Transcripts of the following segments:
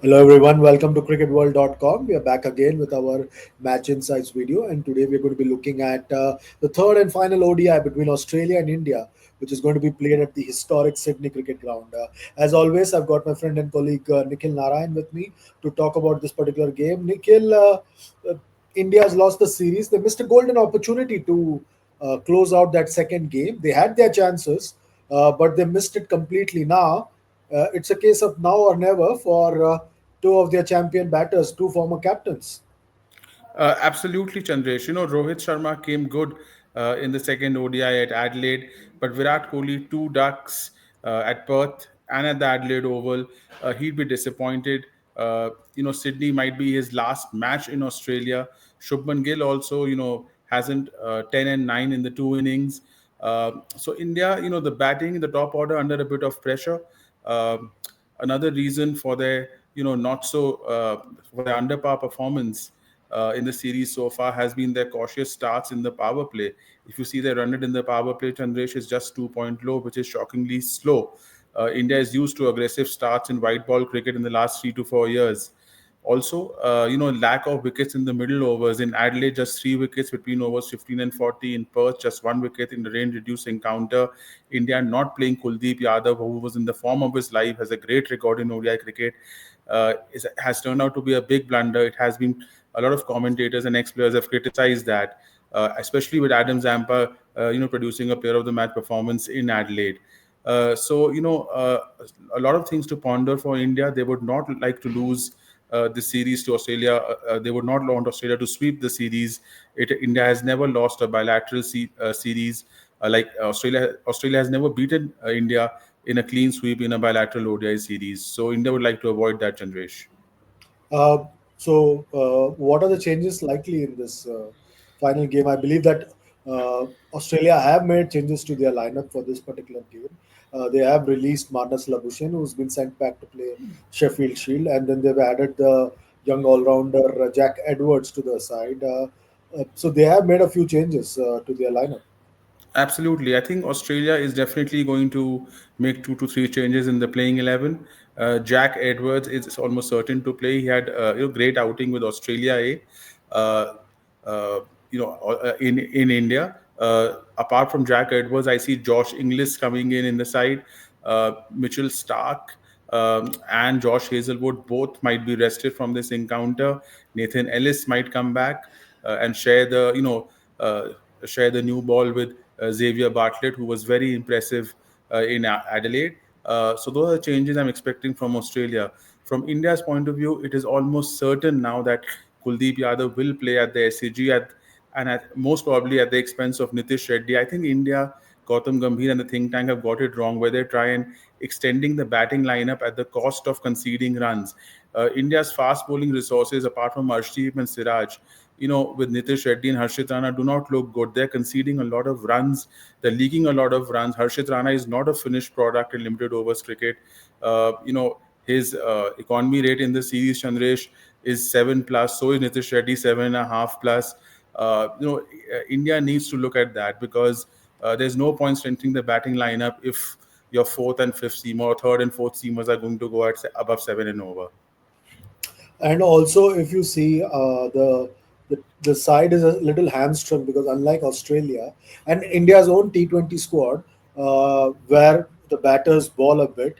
Hello everyone, welcome to cricketworld.com. We are back again with our match insights video, and today we're going to be looking at the third and final ODI between Australia and India, which is going to be played at the historic Sydney Cricket Ground. As always, I've got my friend and colleague Nikhil Narayan with me to talk about this particular game. Nikhil, uh, India has lost the series. They missed a golden opportunity to close out that second game. They had their chances, but they missed it completely. Now, it's a case of now or never for two of their champion batters, two former captains. Absolutely, Chandresh. Rohit Sharma came good in the second ODI at Adelaide, but Virat Kohli, two ducks at Perth and at the Adelaide Oval, he'd be disappointed. Sydney might be his last match in Australia. Shubman Gill also, hasn't 10 and 9 in the two innings. So India, the batting in the top order under a bit of pressure. Um Another reason for their, not so for their under par performance in the series so far has been their cautious starts in the power play. If you see their run rate in the power play, Chandresh is just 2 point low, which is shockingly slow. India is used to aggressive starts in white ball cricket in the last 3 to 4 years. Also, lack of wickets in the middle overs. In Adelaide, just 3 wickets between overs 15 and 40. In Perth, just 1 wicket in the rain-reducing counter. India not playing Kuldeep Yadav, who was in the form of his life, has a great record in ODI cricket. Has turned out to be a big blunder. It has been a lot of commentators and ex-players have criticized that, especially with Adam Zampa, producing a player of the match performance in Adelaide. A lot of things to ponder for India. They would not like to lose the series to Australia. They would not want Australia to sweep the series. India has never lost a bilateral series. Like Australia has never beaten India in a clean sweep in a bilateral ODI series. So India would like to avoid that, Chandresh. What are the changes likely in this final game? I believe that Australia have made changes to their lineup for this particular game. They have released Marnus Labuschagne, who's been sent back to play Sheffield Shield, and then they've added the young all-rounder Jack Edwards to the side. So they have made a few changes to their lineup. Absolutely. I think Australia is definitely going to make 2 to 3 changes in the playing 11. Jack Edwards is almost certain to play. He had great outing with Australia A. Uh, in India. Apart from Jack Edwards, I see Josh Inglis coming in the side. Mitchell Stark and Josh Hazelwood both might be rested from this encounter. Nathan Ellis might come back and uh, share the new ball with Xavier Bartlett, who was very impressive in Adelaide. So those are the changes I'm expecting from Australia. From India's point of view, it is almost certain now that Kuldeep Yadav will play at the SCG most probably at the expense of Nitish Reddy. I think India, Gautam Gambhir and the think tank have got it wrong, where they try and extending the batting lineup at the cost of conceding runs. India's fast bowling resources, apart from Arshdeep and Siraj, with Nitish Reddy and Harshit Rana, do not look good. They're conceding a lot of runs. They're leaking a lot of runs. Harshit Rana is not a finished product in limited overs cricket. His economy rate in the series, Chandresh, is 7 plus. So is Nitish Reddy 7.5 plus. India needs to look at that because there's no point strengthening the batting lineup if your fourth and fifth seamer or third and fourth seamers are going to go at above 7 and over. And also, if you see the side is a little hamstrung because unlike Australia and India's own T20 squad, where the batters ball a bit,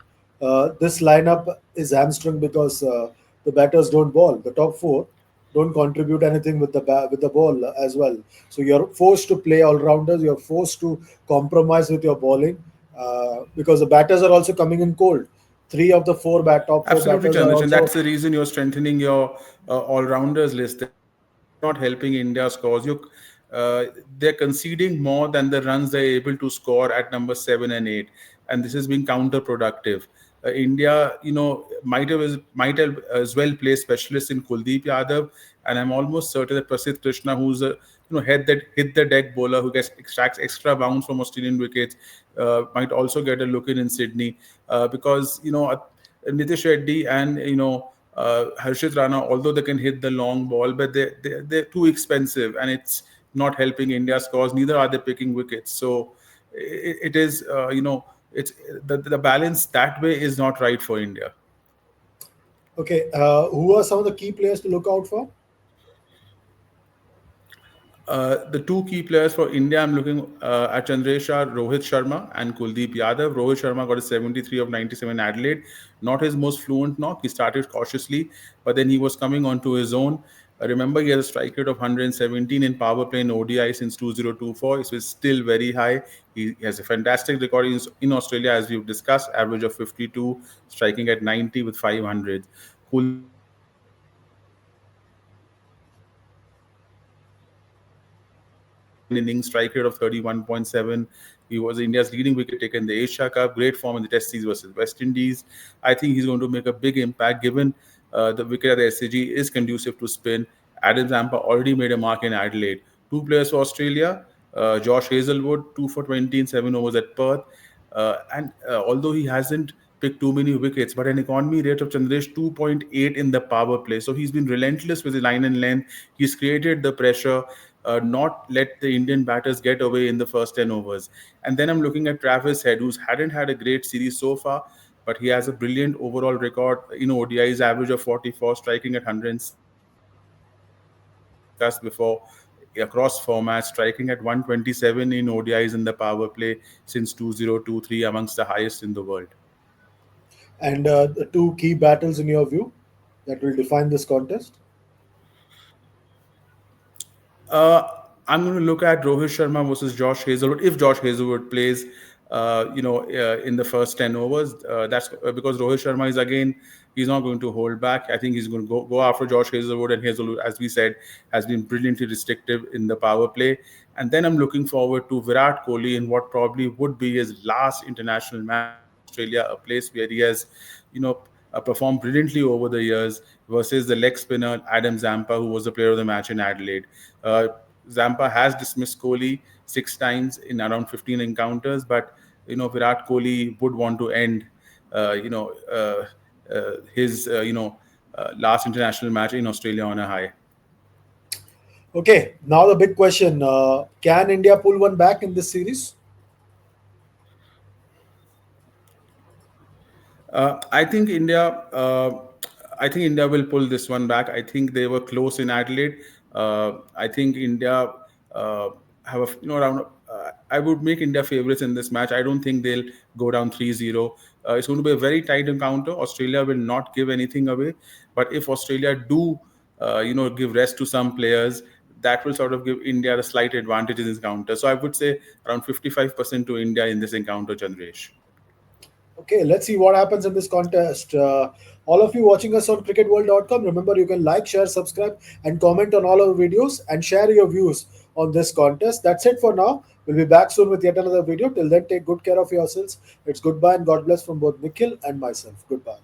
this lineup is hamstrung because the batters don't ball. The top four don't contribute anything with with the ball as well. So you're forced to play all rounders. You're forced to compromise with your bowling because the batters are also coming in cold. Three of the top four Absolutely, batters are Chandrash, and that's also. the reason you're strengthening your all-rounders list. That's not helping India scores. They're conceding more than the runs they're able to score at number 7 and 8, and this has been counterproductive. India, might have as well play specialists in Kuldeep Yadav, and I'm almost certain that Prasidh Krishna, who's a hit the deck bowler who gets extracts extra bounce from Australian wickets, might also get a look in Sydney because Nitish Reddy and Harshit Rana, although they can hit the long ball, but they're too expensive and it's not helping India's cause. Neither are they picking wickets. So it is it's the balance that way is not right for India. Okay, who are some of the key players to look out for? The two key players for India, I'm looking at Chandresha, Rohit Sharma, and Kuldeep Yadav. Rohit Sharma got a 73 of 97 Adelaide. Not his most fluent knock. He started cautiously, but then he was coming onto his own. Remember, he has a strike rate of 117 in power play in ODI since 2024. So it's still very high. He has a fantastic record in Australia, as we've discussed, average of 52, striking at 90 with 500. Kuldeep Yadav has been brilliant in his last 9 innings, strike rate of 31.7. He was India's leading wicket taker in the Asia Cup. Great form in the Test series versus West Indies. I think he's going to make a big impact given the wicket at the SCG is conducive to spin. Adam Zampa already made a mark in Adelaide. Two players for Australia, Josh Hazelwood, 2 for 20 in 7 overs at Perth. And although he hasn't picked too many wickets, but an economy rate of Chandresh 2.8 in the power play. So he's been relentless with his line and length. He's created the pressure, not let the Indian batters get away in the first 10 overs. And then I'm looking at Travis Head, who's hadn't had a great series so far, but he has a brilliant overall record in ODIs, average of 44, striking at 106, as we discussed before, across formats, striking at 127 in ODIs in the power play since 2023, amongst the highest in the world. And the two key battles in your view that will define this contest? Uh, I'm going to look at Rohit Sharma versus Josh Hazelwood. If Josh Hazelwood plays, in the first 10 overs, that's because Rohit Sharma is again, he's not going to hold back. I think he's going to go after Josh Hazelwood, and Hazelwood, as we said, has been brilliantly restrictive in the power play. And then I'm looking forward to Virat Kohli in what probably would be his last international match in Australia, a place where he has, you know, performed brilliantly over the years versus the leg spinner Adam Zampa, who was the player of the match in Adelaide. Uh, Zampa has dismissed Kohli 6 times in around 15 encounters, but Virat Kohli would want to end his last international match in Australia on a high. Okay, now the big question: can India pull one back in this series? I think India. I think India will pull this one back. I think they were close in Adelaide. I think India have a around. I would make India favourites in this match. I don't think they'll go down 3-0. It's going to be a very tight encounter. Australia will not give anything away, but if Australia do, give rest to some players, that will sort of give India a slight advantage in this encounter. So I would say around 55% to India in this encounter, Chandresh. Okay, let's see what happens in this contest. All of you watching us on cricketworld.com, remember you can like, share, subscribe, and comment on all our videos and share your views on this contest. That's it for now. We'll be back soon with yet another video. Till then, take good care of yourselves. It's goodbye and God bless from both Nikhil and myself. Goodbye.